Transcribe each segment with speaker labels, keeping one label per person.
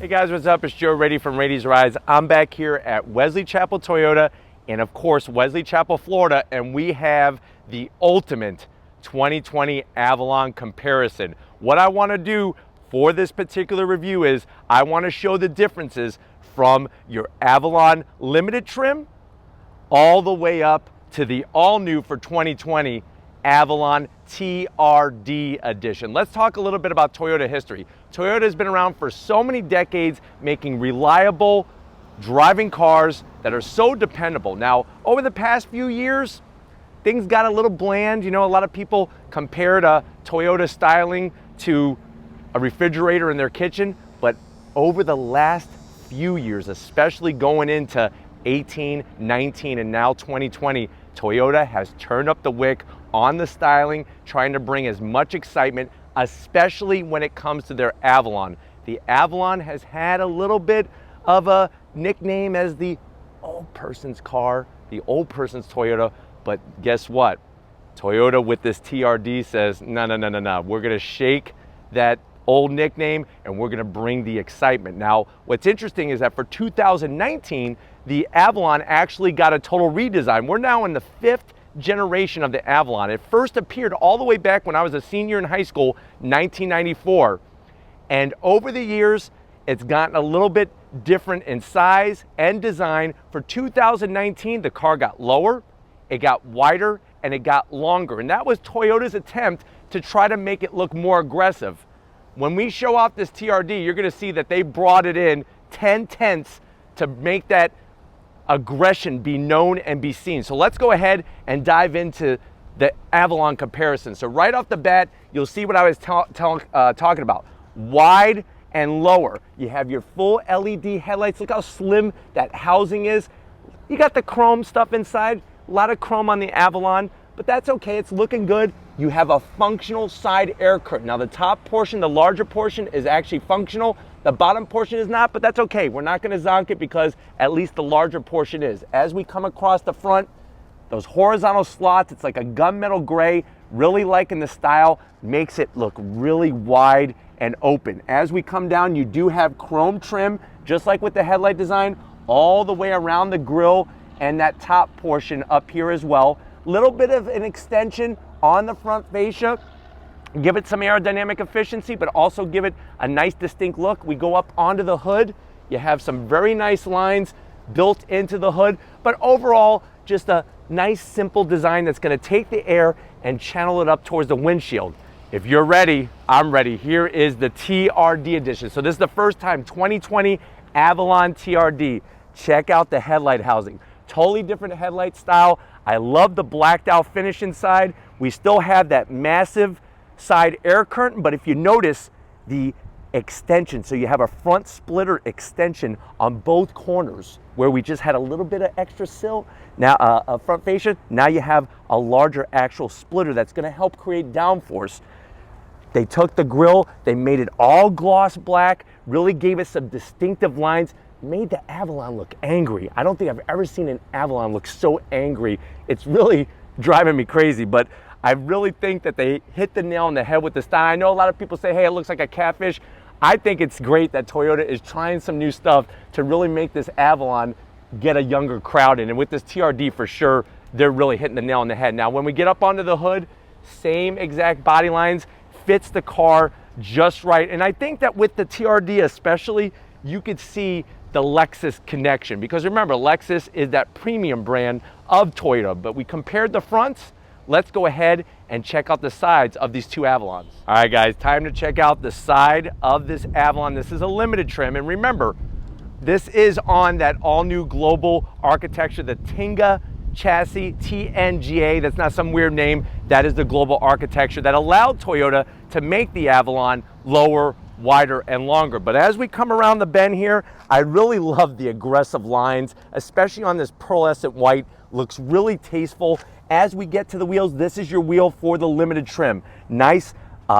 Speaker 1: guys, what's up? It's Joe Ready from Rady's Rides. I'm back here at Wesley Chapel Toyota and of course Wesley Chapel, Florida, and we have the ultimate 2020 Avalon comparison. What I want to do for this particular review is I want to show the differences from your Avalon Limited trim all the way up to the all-new for 2020 Avalon TRD edition. Let's talk a little bit about Toyota history. Toyota has been around for so many decades, making reliable driving cars that are so dependable. Now, over the past few years, things got a little bland. You know, a lot of people compared Toyota styling to a refrigerator in their kitchen, but over the last few years, especially going into 18, 19, and now 2020, Toyota has turned up the wick on the styling, trying to bring as much excitement, especially when it comes to their Avalon. The Avalon has had a little bit of a nickname as the old person's car, the old person's Toyota, but guess what? Toyota with this TRD says, no. We're gonna shake that old nickname and we're gonna bring the excitement. Now, what's interesting is that for 2019, the Avalon actually got a total redesign. We're now in the 5th generation of the Avalon. It first appeared all the way back when I was a senior in high school, 1994. And over the years, it's gotten a little bit different in size and design. For 2019, the car got lower, it got wider, and it got longer. And that was Toyota's attempt to try to make it look more aggressive. When we show off this TRD, you're gonna see that they brought it in 10/10 to make that aggression be known and be seen. So let's go ahead and dive into the Avalon comparison. So right off the bat, you'll see what I was talking about. Wide and lower. You have your full LED headlights. Look how slim that housing is. You got the chrome stuff inside. A lot of chrome on the Avalon, but that's okay. It's looking good. You have a functional side air curtain. Now the top portion, the larger portion, is actually functional. The bottom portion is not, but that's okay. We're not gonna zonk it because at least the larger portion is. As we come across the front, those horizontal slots, it's like a gunmetal gray, really liking the style, makes it look really wide and open. As we come down, you do have chrome trim, just like with the headlight design, all the way around the grille and that top portion up here as well. Little bit of an extension on the front fascia, give it some aerodynamic efficiency, but also give it a nice distinct look. We go up onto the hood, you have some very nice lines built into the hood, but overall, just a nice simple design that's gonna take the air and channel it up towards the windshield. If you're ready, I'm ready. Here is the TRD edition. So this is the first time, 2020 Avalon TRD. Check out the headlight housing. Totally different headlight style. I love the blacked out finish inside. We still have that massive side air curtain, but if you notice the extension, so you have a front splitter extension on both corners where we just had a little bit of extra sill, now a front fascia, now you have a larger actual splitter that's gonna help create downforce. They took the grille, they made it all gloss black, really gave it some distinctive lines, made the Avalon look angry. I don't think I've ever seen an Avalon look so angry. It's really driving me crazy, but I really think that they hit the nail on the head with the style. I know a lot of people say, hey, it looks like a catfish. I think it's great that Toyota is trying some new stuff to really make this Avalon get a younger crowd in. And with this TRD, for sure, they're really hitting the nail on the head. Now, when we get up onto the hood, same exact body lines, fits the car just right. And I think that with the TRD especially, you could see the Lexus connection, because remember, Lexus is that premium brand of Toyota, but we compared the fronts. Let's go ahead and check out the sides of these two Avalons. All right, guys, time to check out the side of this Avalon. This is a limited trim, and remember, this is on that all-new global architecture, the Tinga chassis, TNGA. That's not some weird name. That is the global architecture that allowed Toyota to make the Avalon lower, wider, and longer. But as we come around the bend here, I really love the aggressive lines, especially on this pearlescent white. Looks really tasteful. As we get to the wheels, this is your wheel for the limited trim. Nice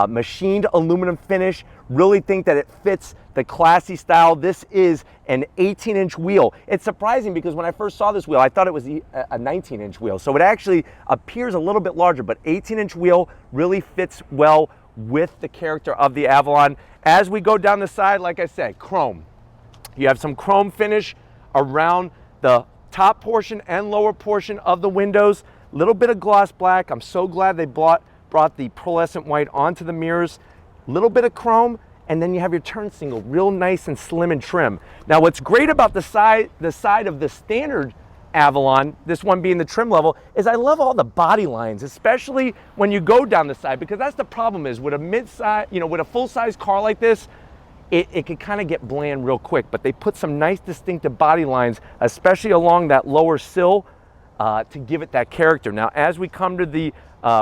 Speaker 1: machined aluminum finish. Really think that it fits the classy style. This is an 18-inch wheel. It's surprising because when I first saw this wheel, I thought it was a 19-inch wheel. So it actually appears a little bit larger, but 18-inch wheel really fits well with the character of the Avalon. As we go down the side, like I said, chrome. You have some chrome finish around the top portion and lower portion of the windows. A little bit of gloss black. I'm so glad they brought the pearlescent white onto the mirrors. A little bit of chrome, and then you have your turn signal, real nice and slim and trim. Now what's great about the side of the standard Avalon, this one being the trim level, is I love all the body lines, especially when you go down the side, because that's the problem is with a mid-size, with a full-size car like this, it can kind of get bland real quick, but they put some nice distinctive body lines, especially along that lower sill, to give it that character. Now, as we come to the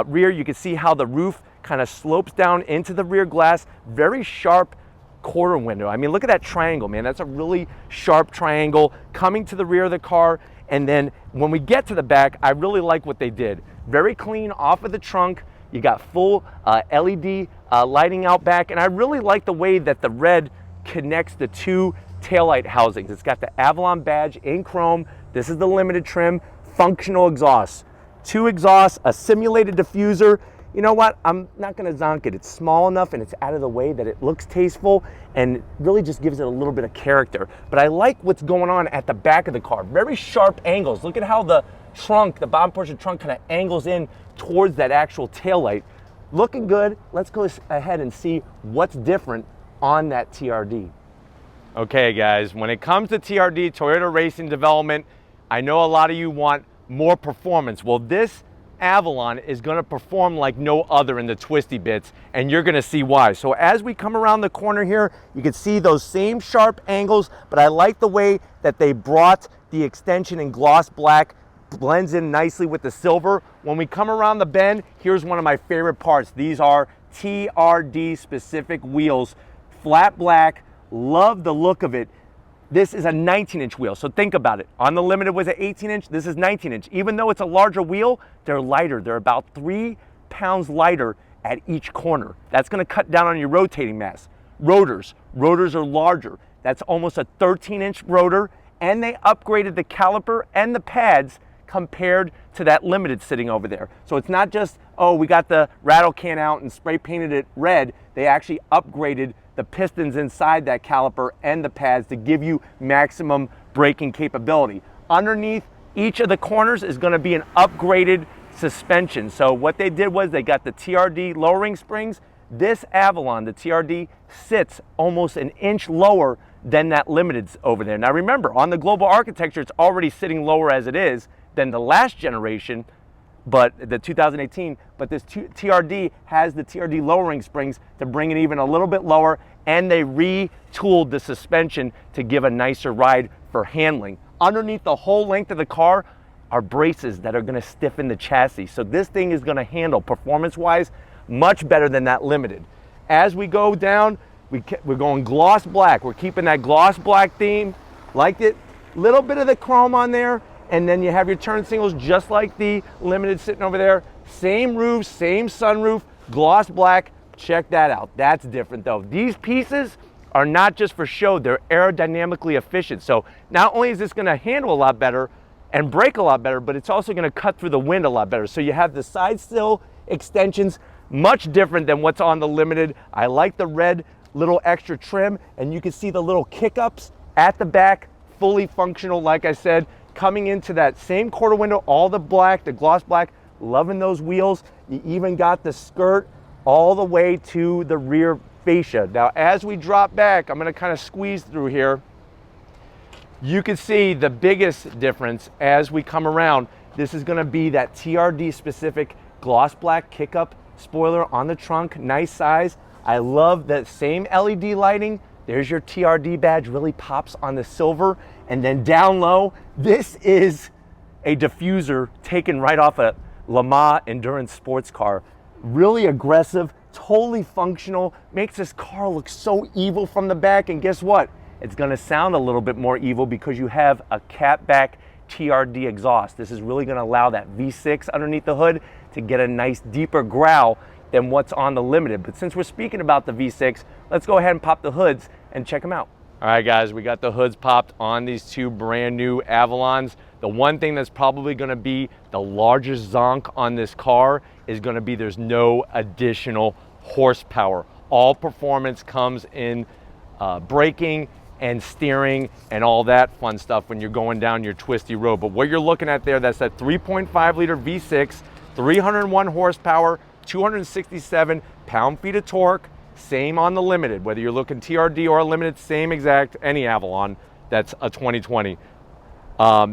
Speaker 1: rear, you can see how the roof kind of slopes down into the rear glass, very sharp quarter window. I mean, look at that triangle, man. That's a really sharp triangle coming to the rear of the car. And then when we get to the back, I really like what they did. Very clean off of the trunk. You got full LED lighting out back. And I really like the way that the red connects the two taillight housings. It's got the Avalon badge in chrome. This is the limited trim, functional exhaust. Two exhausts, a simulated diffuser. You know what? I'm not gonna zonk it. It's small enough and it's out of the way that it looks tasteful and really just gives it a little bit of character. But I like what's going on at the back of the car. Very sharp angles. Look at how the trunk, the bottom portion of the trunk kind of angles in towards that actual taillight. Looking good. Let's go ahead and see what's different on that TRD. Okay guys, when it comes to TRD, Toyota Racing Development, I know a lot of you want more performance. Well, this Avalon is going to perform like no other in the twisty bits, and you're going to see why. So as we come around the corner here, you can see those same sharp angles, but I like the way that they brought the extension in gloss black, blends in nicely with the silver. When we come around the bend, here's one of my favorite parts. These are TRD specific wheels, flat black. Love the look of it. This is a 19-inch wheel, so think about it. On the Limited was an 18-inch, this is 19-inch. Even though it's a larger wheel, they're lighter. They're about 3 pounds lighter at each corner. That's gonna cut down on your rotating mass. Rotors are larger. That's almost a 13-inch rotor, and they upgraded the caliper and the pads compared to that Limited sitting over there. So it's not just, oh, we got the rattle can out and spray painted it red. They actually upgraded the pistons inside that caliper and the pads to give you maximum braking capability. Underneath each of the corners is going to be an upgraded suspension. So what they did was they got the TRD lowering springs. This Avalon, the TRD, sits almost an inch lower than that Limited's over there. Now remember, on the global architecture, it's already sitting lower as it is than the last generation, but the 2018, but this TRD has the TRD lowering springs to bring it even a little bit lower, and they retooled the suspension to give a nicer ride for handling. Underneath the whole length of the car are braces that are gonna stiffen the chassis. So this thing is gonna handle, performance-wise, much better than that Limited. As we go down, we're going gloss black. We're keeping that gloss black theme, liked it. Little bit of the chrome on there, and then you have your turn signals just like the Limited sitting over there. Same roof, same sunroof, gloss black. Check that out. That's different though. These pieces are not just for show, they're aerodynamically efficient. So not only is this gonna handle a lot better and brake a lot better, but it's also gonna cut through the wind a lot better. So you have the side sill extensions, much different than what's on the Limited. I like the red little extra trim, and you can see the little kick-ups at the back, fully functional, like I said, coming into that same quarter window, all the black, the gloss black, loving those wheels. You even got the skirt all the way to the rear fascia. Now, as we drop back, I'm gonna kind of squeeze through here. You can see the biggest difference as we come around. This is gonna be that TRD specific gloss black kick-up spoiler on the trunk, nice size. I love that same LED lighting. There's your TRD badge, really pops on the silver. And then down low, this is a diffuser taken right off a Le Mans endurance sports car. Really aggressive, totally functional, makes this car look so evil from the back. And guess what? It's gonna sound a little bit more evil because you have a catback TRD exhaust. This is really gonna allow that V6 underneath the hood to get a nice deeper growl than what's on the Limited. But since we're speaking about the V6, let's go ahead and pop the hoods and check them out. All right guys, we got the hoods popped on these two brand new Avalons. The one thing that's probably gonna be the largest zonk on this car is gonna be there's no additional horsepower. All performance comes in braking and steering and all that fun stuff when you're going down your twisty road. But what you're looking at there, that's that 3.5 liter V6, 301 horsepower, 267 pound-feet of torque, same on the Limited. Whether you're looking TRD or Limited, same exact, any Avalon that's a 2020.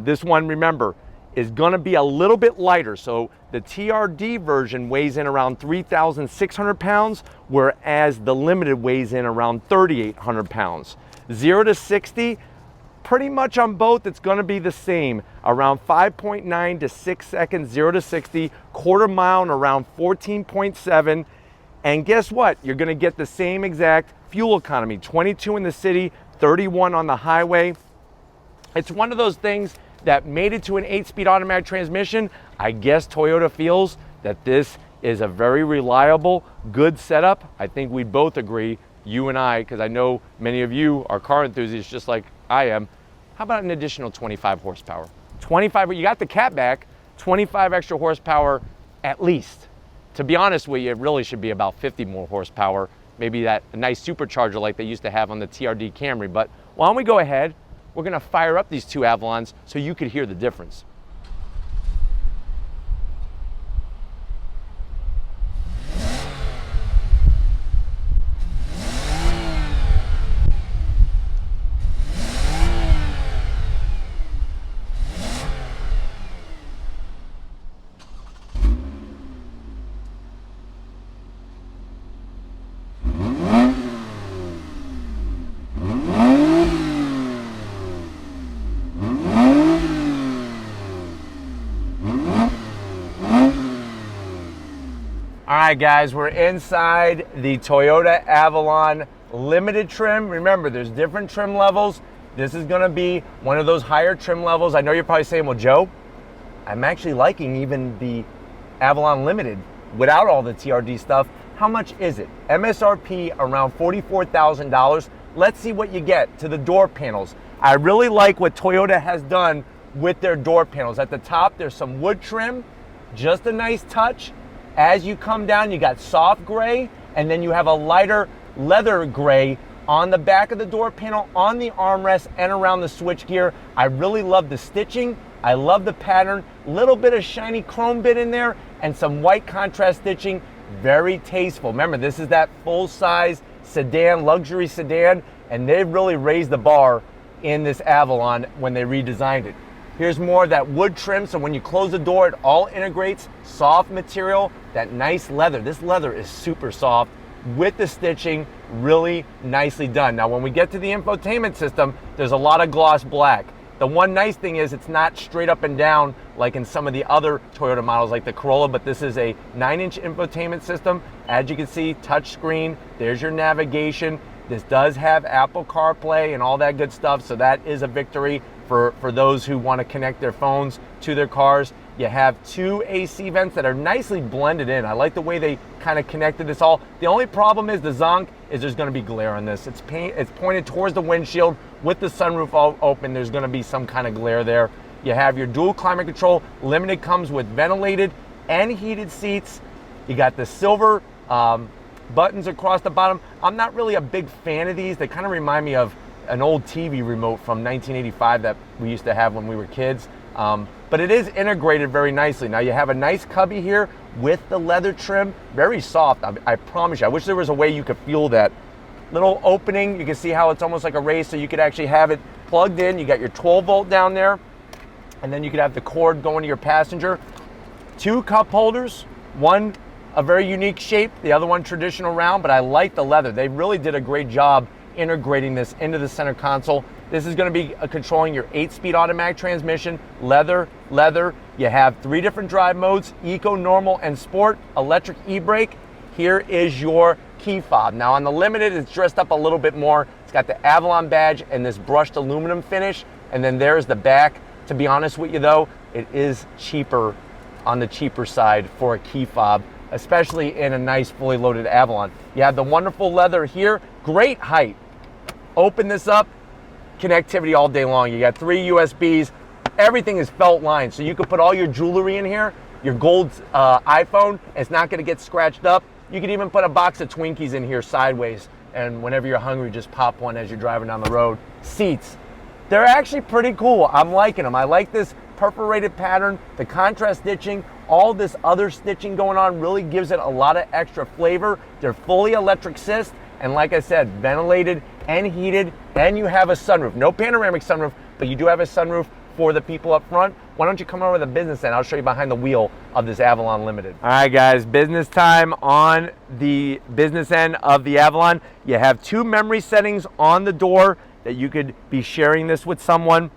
Speaker 1: This one, remember, is gonna be a little bit lighter. So the TRD version weighs in around 3,600 pounds, whereas the Limited weighs in around 3,800 pounds. 0 to 60, pretty much on both, it's gonna be the same. Around 5.9 to 6 seconds, 0 to 60, quarter mile in around 14.7. And guess what? You're gonna get the same exact fuel economy, 22 in the city, 31 on the highway. It's one of those things that made it to an 8-speed automatic transmission. I guess Toyota feels that this is a very reliable, good setup. I think we both agree, you and I, because I know many of you are car enthusiasts just like I am. How about an additional 25 horsepower? 25, you got the cat back, 25 extra horsepower at least. To be honest with you, it really should be about 50 more horsepower, maybe that nice supercharger like they used to have on the TRD Camry. But why don't we go ahead, we're gonna fire up these two Avalons so you could hear the difference. All right, guys, we're inside the Toyota Avalon Limited trim. Remember, there's different trim levels. This is gonna be one of those higher trim levels. I know you're probably saying, well, Joe, I'm actually liking even the Avalon Limited without all the TRD stuff. How much is it? MSRP around $44,000. Let's see what you get to the door panels. I really like what Toyota has done with their door panels. At the top, there's some wood trim, just a nice touch. As you come down, you got soft gray, and then you have a lighter leather gray on the back of the door panel, on the armrest, and around the switchgear. I really love the stitching. I love the pattern. Little bit of shiny chrome bit in there, and some white contrast stitching. Very tasteful. Remember, this is that full-size sedan, luxury sedan, and they've really raised the bar in this Avalon when they redesigned it. Here's more of that wood trim, so when you close the door, it all integrates. Soft material, that nice leather. This leather is super soft with the stitching, really nicely done. Now, when we get to the infotainment system, there's a lot of gloss black. The one nice thing is it's not straight up and down like in some of the other Toyota models like the Corolla, but this is a 9-inch infotainment system. As you can see, touch screen, there's your navigation. This does have Apple CarPlay and all that good stuff, so that is a victory for those who want to connect their phones to their cars. You have two AC vents that are nicely blended in. I like the way they kind of connected this all. The only problem is the zonk is there's going to be glare on this. It's pointed towards the windshield with the sunroof all open. There's going to be some kind of glare there. You have your dual climate control. Limited comes with ventilated and heated seats. You got the silver buttons across the bottom. I'm not really a big fan of these. They kind of remind me of an old TV remote from 1985 that we used to have when we were kids. But it is integrated very nicely. Now you have a nice cubby here with the leather trim, very soft. I promise you. I wish there was a way you could feel that little opening. You can see how it's almost like a race, so you could actually have it plugged in. You got your 12 volt down there, and then you could have the cord going to your passenger. Two cup holders, one a very unique shape, the other one traditional round, but I like the leather. They really did a great job integrating this into the center console. This is going to be controlling your 8-speed automatic transmission, leather. You have 3 different drive modes, eco, normal, and sport, electric e-brake. Here is your key fob. Now on the Limited, it's dressed up a little bit more. It's got the Avalon badge and this brushed aluminum finish, and then there's the back. To be honest with you though, it is cheaper, on the cheaper side for a key fob, especially in a nice fully loaded Avalon. You have the wonderful leather here, great height. Open this up, connectivity all day long. You got 3 USBs, everything is felt lined, so you can put all your jewelry in here, your gold iPhone, it's not gonna get scratched up. You could even put a box of Twinkies in here sideways. and whenever you're hungry, just pop one as you're driving down the road. Seats, they're actually pretty cool. I'm liking them. I like this perforated pattern, the contrast stitching, all this other stitching going on really gives it a lot of extra flavor. They're fully electric assist, and like I said, ventilated and heated, and you have a sunroof. No panoramic sunroof, but you do have a sunroof for the people up front. Why don't you come over to the business end? I'll show you behind the wheel of this Avalon Limited. All right, guys, business time on the business end of the Avalon. You have 2 memory settings on the door that you could be sharing this with someone.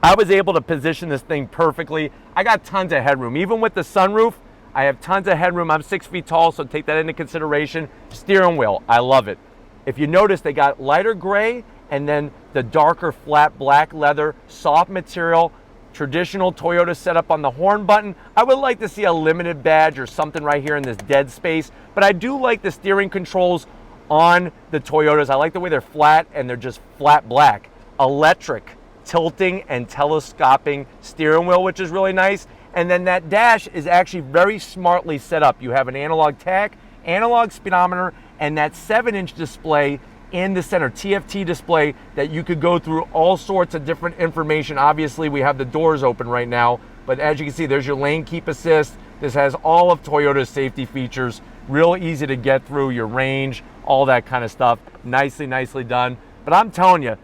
Speaker 1: I was able to position this thing perfectly. I got tons of headroom. Even with the sunroof, I have tons of headroom. I'm 6 feet tall, so take that into consideration. Steering wheel, I love it. If you notice, they got lighter gray and then the darker flat black leather, soft material, traditional Toyota setup on the horn button. I would like to see a limited badge or something right here in this dead space, but I do like the steering controls on the Toyotas. I like the way they're flat and they're just flat black. Electric tilting and telescoping steering wheel, which is really nice. And then that dash is actually very smartly set up. You have an analog tach, analog speedometer, and that 7-inch display in the center, TFT display, that you could go through all sorts of different information. Obviously, we have the doors open right now, but as you can see, there's your lane keep assist. This has all of Toyota's safety features, real easy to get through, your range, all that kind of stuff. Nicely done. But I'm telling you,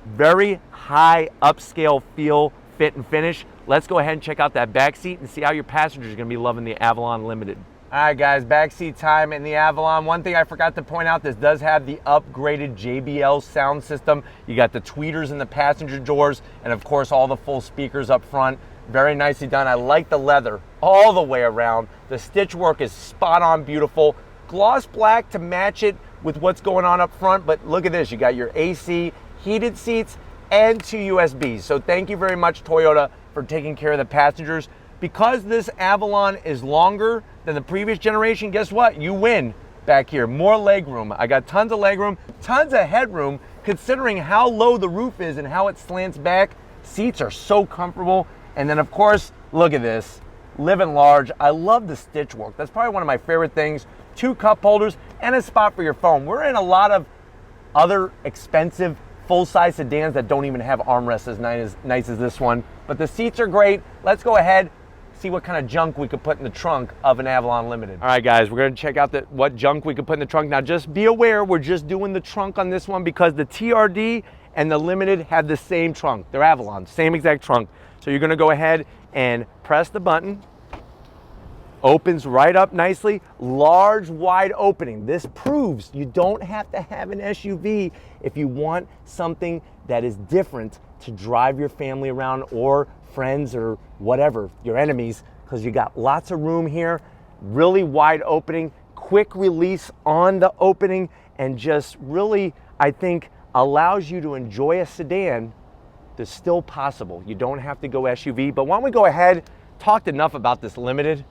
Speaker 1: very high upscale feel, fit, and finish. Let's go ahead and check out that back seat and see how your passengers are gonna be loving the Avalon Limited. All right, guys, backseat time in the Avalon. One thing I forgot to point out, this does have the upgraded JBL sound system. You got the tweeters in the passenger doors, and of course, all the full speakers up front. Very nicely done. I like the leather all the way around. The stitch work is spot on beautiful. Gloss black to match it with what's going on up front, but look at this. You got your AC, heated seats, and 2 USBs. So thank you very much, Toyota, for taking care of the passengers. Because this Avalon is longer than the previous generation, guess what? You win back here. More legroom. I got tons of legroom, tons of headroom, considering how low the roof is and how it slants back. Seats are so comfortable. And then, of course, look at this. Living large. I love the stitch work. That's probably one of my favorite things. 2 cup holders and a spot for your phone. We're in a lot of other expensive full-size sedans that don't even have armrests as nice as this one. But the seats are great. Let's go ahead, see what kind of junk we could put in the trunk of an Avalon Limited. All right, guys, we're gonna check out what junk we could put in the trunk. Now, just be aware, we're just doing the trunk on this one because the TRD and the Limited have the same trunk. They're Avalon, same exact trunk. So you're gonna go ahead and press the button. Opens right up nicely, large, wide opening. This proves you don't have to have an SUV if you want something that is different to drive your family around or friends or whatever, your enemies, because you got lots of room here, really wide opening, quick release on the opening, and just really, I think, allows you to enjoy a sedan that's still possible. You don't have to go SUV, but why don't we go ahead, talked enough about this Limited,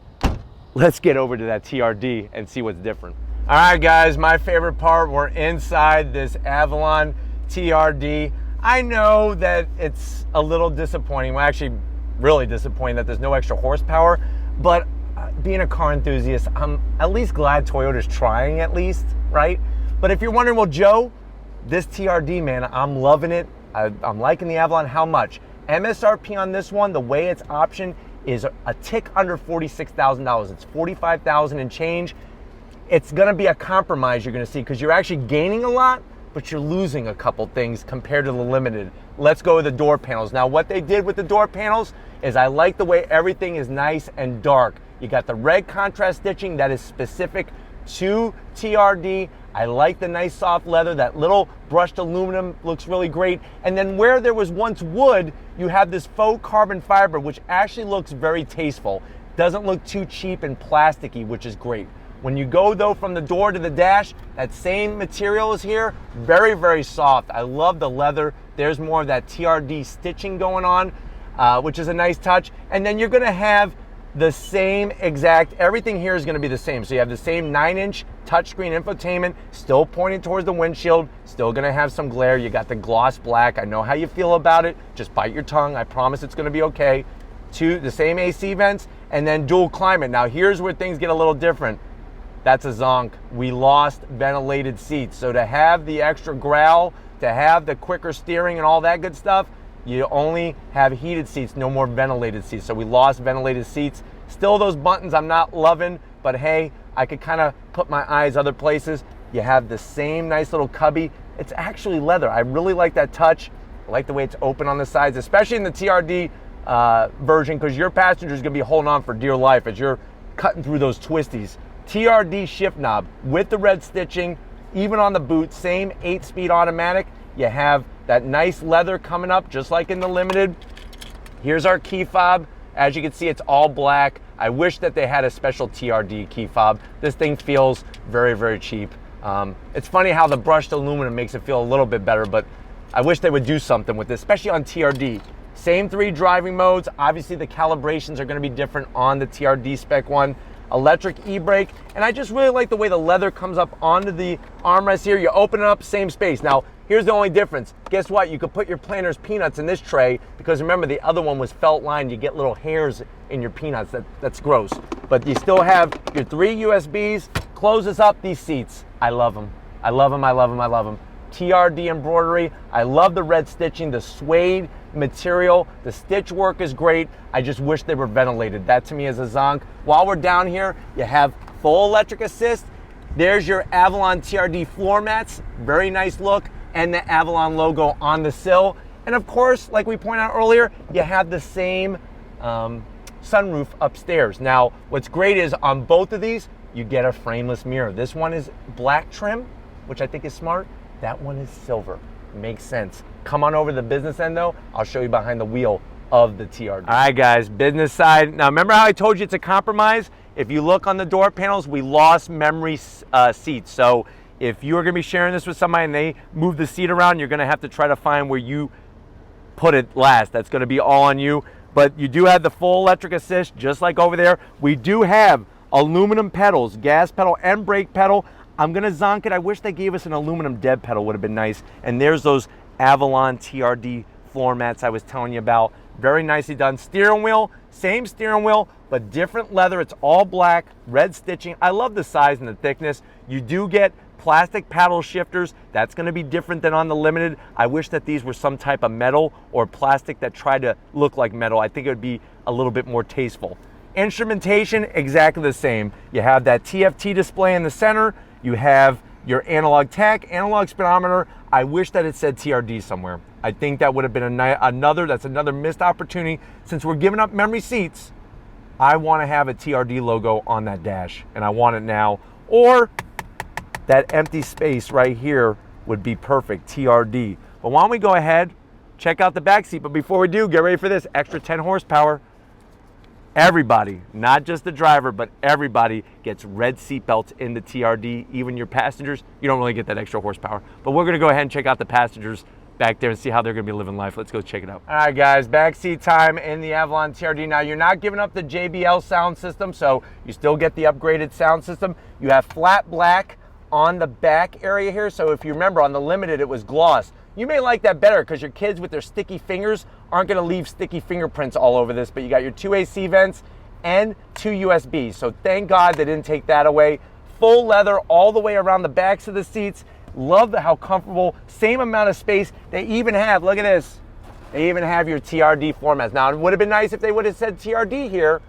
Speaker 1: let's get over to that TRD and see what's different. All right, guys, my favorite part, we're inside this Avalon TRD. I know that it's a little disappointing, well, actually really disappointing that there's no extra horsepower, but being a car enthusiast, I'm at least glad Toyota's trying at least, right? But if you're wondering, well, Joe, this TRD, man, I'm loving it. I'm liking the Avalon. How much? MSRP on this one, the way it's optioned, is a tick under $46,000. It's $45,000 and change. It's gonna be a compromise you're gonna see because you're actually gaining a lot, but you're losing a couple things compared to the Limited. Let's go with the door panels. Now, what they did with the door panels is I like the way everything is nice and dark. You got the red contrast stitching that is specific to TRD. I like the nice soft leather. That little brushed aluminum looks really great. And then where there was once wood, you have this faux carbon fiber, which actually looks very tasteful. Doesn't look too cheap and plasticky, which is great. When you go though from the door to the dash, that same material is here, very soft. I love the leather. There's more of that TRD stitching going on, which is a nice touch. And then you're gonna have the same exact, everything here is gonna be the same. So you have the same 9-inch touchscreen infotainment, still pointing towards the windshield, still gonna have some glare. You got the gloss black. I know how you feel about it. Just bite your tongue. I promise it's gonna be okay. The same AC vents, and then dual climate. Now here's where things get a little different. that's a zonk. We lost ventilated seats. So to have the extra growl, to have the quicker steering and all that good stuff, you only have heated seats, no more ventilated seats. So we lost ventilated seats. Still those buttons I'm not loving, but hey, I could kind of put my eyes other places. You have the same nice little cubby. It's actually leather. I really like that touch. I like the way it's open on the sides, especially in the TRD version, because your passenger's gonna be holding on for dear life as you're cutting through those twisties. TRD shift knob with the red stitching, even on the boot, same 8-speed automatic. You have that nice leather coming up, just like in the Limited. Here's our key fob. As you can see, it's all black. I wish that they had a special TRD key fob. This thing feels very, very cheap. It's funny how the brushed aluminum makes it feel a little bit better, but I wish they would do something with this, especially on TRD. Same 3 driving modes. Obviously, the calibrations are gonna be different on the TRD spec one. Electric e-brake, and I just really like the way the leather comes up onto the armrest here. You open it up, same space. Now, here's the only difference. Guess what? You could put your Planters peanuts in this tray, because remember, the other one was felt lined. You get little hairs in your peanuts. That's gross. But you still have your 3 USBs. Closes up these seats. I love them. I love them, I love them, I love them. TRD embroidery. I love the red stitching, the suede material. The stitch work is great. I just wish they were ventilated. That to me is a zonk. While we're down here, you have full electric assist. There's your Avalon TRD floor mats. Very nice look. And the Avalon logo on the sill. And of course, like we pointed out earlier, you have the same sunroof upstairs. Now, what's great is on both of these, you get a frameless mirror. This one is black trim, which I think is smart. That one is silver. Makes sense. Come on over to the business end though. I'll show you behind the wheel of the TRD. All right guys, business side. Now remember how I told you it's a compromise? If you look on the door panels, we lost memory seats. So if you're gonna be sharing this with somebody and they move the seat around, you're gonna have to try to find where you put it last. That's gonna be all on you. But you do have the full electric assist, just like over there. We do have aluminum pedals, gas pedal and brake pedal. I'm gonna zonk it. I wish they gave us an aluminum dead pedal, would have been nice. And there's those Avalon TRD floor mats I was telling you about. Very nicely done. Steering wheel, same steering wheel, but different leather. It's all black, red stitching. I love the size and the thickness. You do get plastic paddle shifters. That's gonna be different than on the Limited. I wish that these were some type of metal or plastic that tried to look like metal. I think it would be a little bit more tasteful. Instrumentation, exactly the same. You have that TFT display in the center. You have your analog tach, analog speedometer. I wish that it said TRD somewhere. I think that would have been another missed opportunity. Since we're giving up memory seats, I want to have a TRD logo on that dash, and I want it now. Or that empty space right here would be perfect, TRD. But why don't we go ahead, check out the back seat. But before we do, get ready for this, extra 10 horsepower. Everybody, not just the driver, but everybody gets red seat belts in the TRD, even your passengers. You don't really get that extra horsepower. But we're gonna go ahead and check out the passengers back there and see how they're gonna be living life. Let's go check it out. All right guys, back seat time in the Avalon TRD. Now you're not giving up the JBL sound system, so you still get the upgraded sound system. You have flat black on the back area here. So if you remember on the Limited, it was gloss. You may like that better because your kids with their sticky fingers aren't gonna leave sticky fingerprints all over this, but you got your 2 AC vents and 2 USBs. So thank God they didn't take that away. Full leather all the way around the backs of the seats. Love how comfortable, same amount of space. They even have, look at this, they even have your TRD floor mats. Now it would have been nice if they would have said TRD here,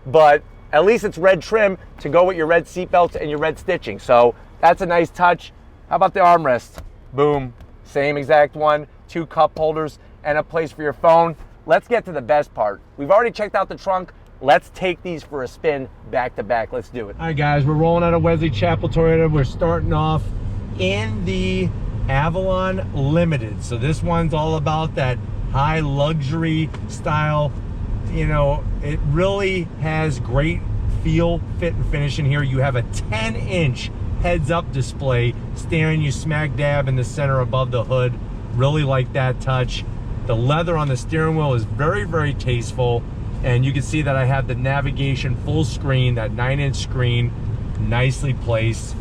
Speaker 1: but at least it's red trim to go with your red seat belts and your red stitching. So that's a nice touch. How about the armrest? Boom. Same exact one, 2 cup holders and a place for your phone. Let's get to the best part. We've already checked out the trunk. Let's take these for a spin back to back. Let's do it. All right guys, we're rolling out of Wesley Chapel Toyota. We're starting off in the Avalon Limited. So this one's all about that high luxury style. You know, it really has great feel, fit, and finish in here. You have a 10-inch heads-up display staring you smack dab in the center above the hood. Really like that touch. The leather on the steering wheel is very, very tasteful, and you can see that I have the navigation full screen, that 9-inch screen, nicely placed.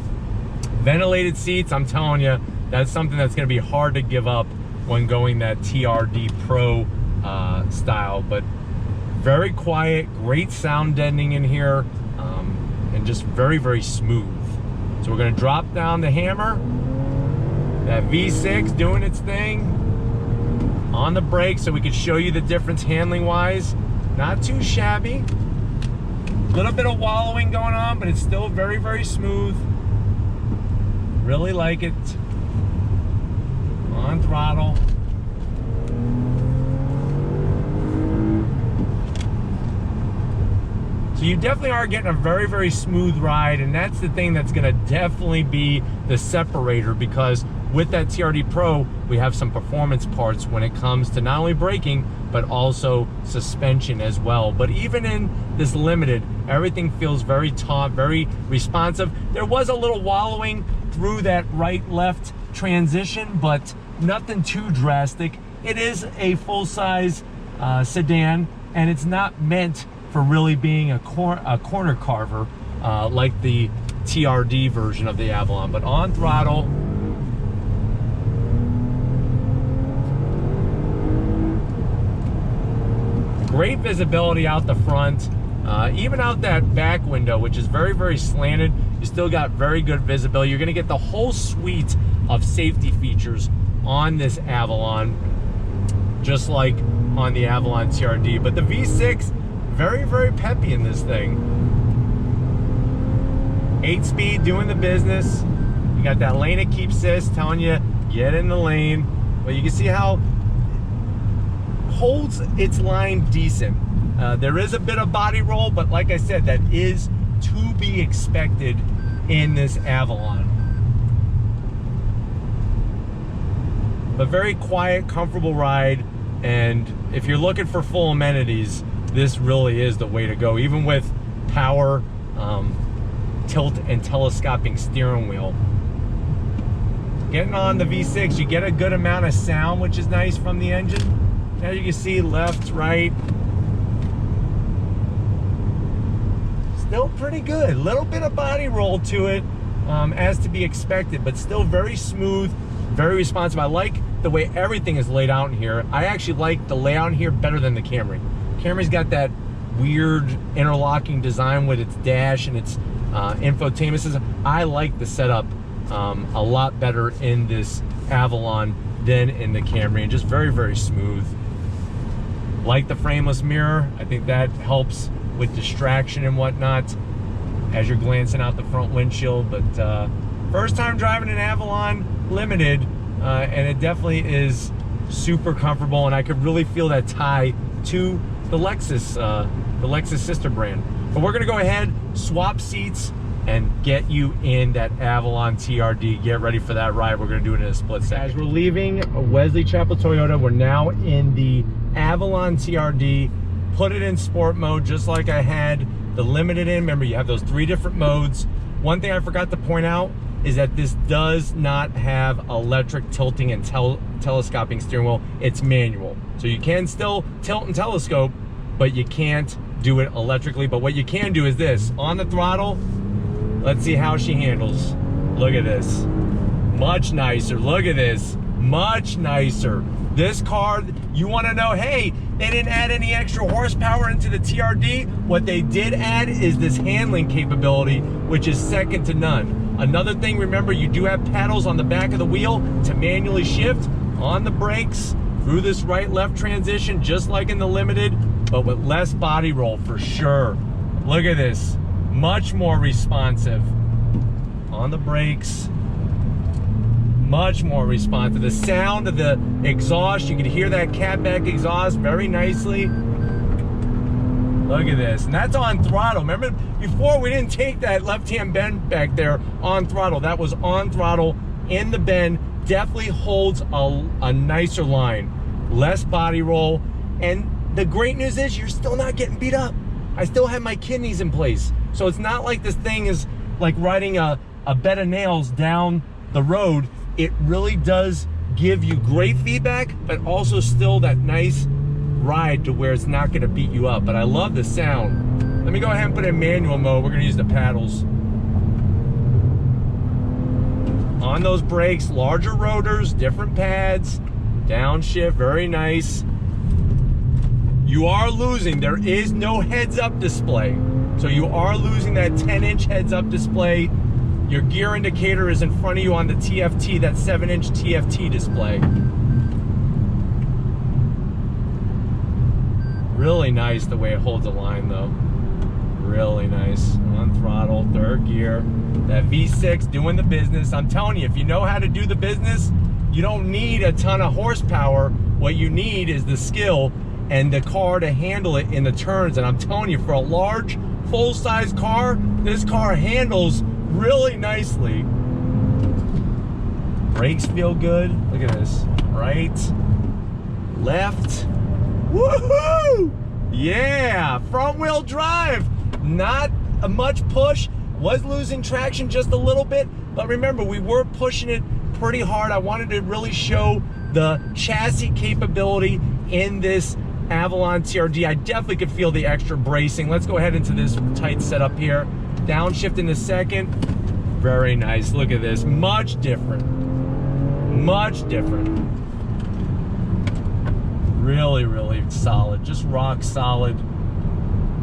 Speaker 1: Ventilated seats, I'm telling you, that's something that's going to be hard to give up when going that TRD Pro style. But very quiet, great sound deadening in here. And and just very, very smooth. So we're gonna drop down the hammer. That V6 doing its thing on the brakes so we can show you the difference handling wise. Not too shabby. A little bit of wallowing going on, but it's still very, very smooth. Really like it. On throttle. So you definitely are getting a very, very smooth ride, and that's the thing that's gonna definitely be the separator, because with that TRD Pro, we have some performance parts when it comes to not only braking, but also suspension as well. But even in this Limited, everything feels very taut, very responsive. There was a little wallowing through that right-left transition, but nothing too drastic. It is a full-size sedan, and it's not meant for really being a corner carver like the TRD version of the Avalon. But on throttle, great visibility out the front, even out that back window, which is very, very slanted. You still got very good visibility. You're gonna get the whole suite of safety features on this Avalon, just like on the Avalon TRD. But the V6, very, very peppy in this thing. 8-speed doing the business. You got that lane it keep assist telling you get in the lane. But you can see how holds its line decent. There is a bit of body roll, but like I said, that is to be expected in this Avalon. But very quiet, comfortable ride, and if you're looking for full amenities, this really is the way to go, even with power, tilt and telescoping steering wheel. Getting on the V6, you get a good amount of sound, which is nice from the engine. As you can see, left, right. Still pretty good. Little bit of body roll to it, as to be expected, but still very smooth, very responsive. I like the way everything is laid out in here. I actually like the layout in here better than the Camry. Camry's got that weird interlocking design with its dash and its infotainment system. I like the setup a lot better in this Avalon than in the Camry, and just very, very smooth. Like the frameless mirror, I think that helps with distraction and whatnot as you're glancing out the front windshield. But first time driving an Avalon Limited, and it definitely is super comfortable, and I could really feel that tie to the Lexus sister brand. But we're gonna go ahead, swap seats, and get you in that Avalon TRD. Get ready for that ride. We're gonna do it in a split second. As we're leaving Wesley Chapel Toyota, we're now in the Avalon TRD. Put it in sport mode, just like I had the Limited in. Remember, you have those 3 different modes. One thing I forgot to point out is that this does not have electric tilting and telescoping steering wheel. It's manual. So you can still tilt and telescope, but you can't do it electrically. But what you can do is this. On the throttle, let's see how she handles. Look at this. Much nicer. Look at this. Much nicer. This car, you want to know, hey, they didn't add any extra horsepower into the TRD. What they did add is this handling capability, which is second to none. Another thing, remember, you do have paddles on the back of the wheel to manually shift on the brakes through this right-left transition, just like in the Limited, but with less body roll for sure. Look at this. Much more responsive on the brakes. Much more responsive. The sound of the exhaust, you can hear that catback exhaust very nicely. Look at this, and that's on throttle. Remember before we didn't take that left-hand bend back there on throttle. That was on throttle in the bend. Definitely holds a nicer line, less body roll. And the great news is you're still not getting beat up. I still have my kidneys in place. So it's not like this thing is like riding a bed of nails down the road. It really does give you great feedback, but also still that nice ride to where it's not gonna beat you up. But I love the sound. Let me go ahead and put it in manual mode. We're gonna use the paddles. On those brakes, larger rotors, different pads, downshift, very nice. You are losing. There is no heads-up display. So you are losing that 10-inch heads-up display. Your gear indicator is in front of you on the TFT, that 7-inch TFT display. Really nice the way it holds the line though. Really nice. On throttle, third gear. That V6 doing the business. I'm telling you, if you know how to do the business, you don't need a ton of horsepower. What you need is the skill and the car to handle it in the turns. And I'm telling you, for a large, full-size car, this car handles really nicely. Brakes feel good. Look at this. Right, left. Woohoo! Yeah, front wheel drive. Not a much push. Was losing traction just a little bit, but remember, we were pushing it pretty hard. I wanted to really show the chassis capability in this Avalon TRD. I definitely could feel the extra bracing. Let's go ahead into this tight setup here. Downshift in a second. Very nice. Look at this. Much different. Much different. Really, really solid. Just rock solid.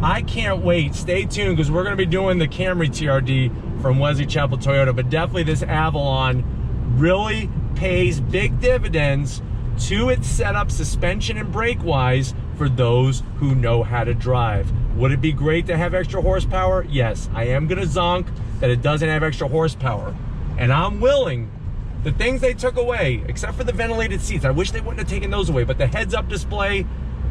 Speaker 1: I can't wait. Stay tuned because we're going to be doing the Camry TRD from Wesley Chapel Toyota, but definitely this Avalon really pays big dividends to its setup, suspension and brake wise, for those who know how to drive. Would it be great to have extra horsepower? Yes, I am going to zonk that it doesn't have extra horsepower, and I'm willing. The things they took away, except for the ventilated seats, I wish they wouldn't have taken those away, but the heads-up display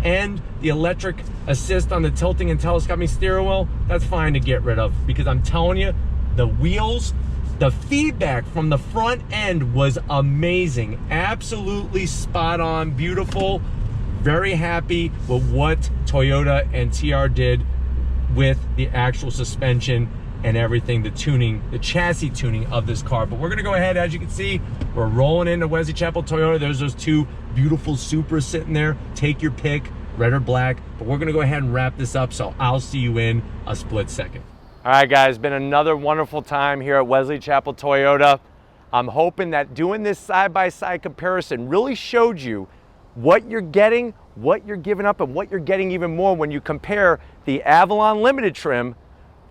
Speaker 1: and the electric assist on the tilting and telescoping steering wheel, that's fine to get rid of, because I'm telling you, the wheels, the feedback from the front end was amazing. Absolutely spot on, beautiful. Very happy with what Toyota and TR did with the actual suspension and everything, the tuning, the chassis tuning of this car. But we're gonna go ahead, as you can see, we're rolling into Wesley Chapel Toyota. There's those two beautiful Supras sitting there. Take your pick, red or black. But we're gonna go ahead and wrap this up, so I'll see you in a split second. All right, guys, been another wonderful time here at Wesley Chapel Toyota. I'm hoping that doing this side-by-side comparison really showed you what you're getting, what you're giving up, and what you're getting even more when you compare the Avalon Limited trim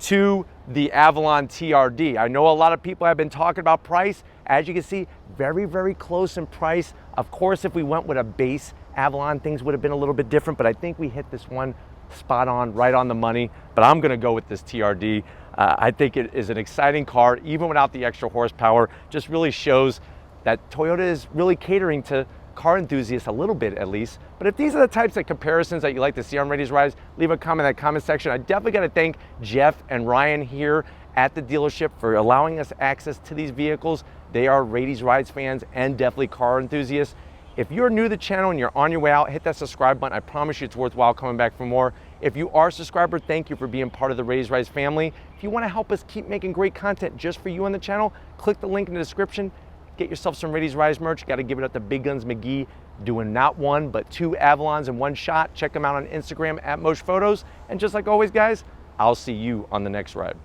Speaker 1: to the Avalon TRD. I know a lot of people have been talking about price. As you can see, very, very close in price. Of course, if we went with a base Avalon, things would have been a little bit different, but I think we hit this one spot on, right on the money. But I'm gonna go with this TRD. I think it is an exciting car, even without the extra horsepower. Just really shows that Toyota is really catering to car enthusiasts a little bit, at least. But if these are the types of comparisons that you like to see on Rady's Rides, leave a comment in that comment section. I definitely got to thank Jeff and Ryan here at the dealership for allowing us access to these vehicles. They are Rady's Rides fans and definitely car enthusiasts. If you're new to the channel and you're on your way out, hit that subscribe button. I promise you it's worthwhile coming back for more. If you are a subscriber, thank you for being part of the Rady's Rides family. If you want to help us keep making great content just for you on the channel, click the link in the description. Get yourself some Rady's Rides merch. Got to give it up to Big Guns McGee, doing not one, but two Avalons in one shot. Check them out on Instagram at Mosh Photos. And just like always, guys, I'll see you on the next ride.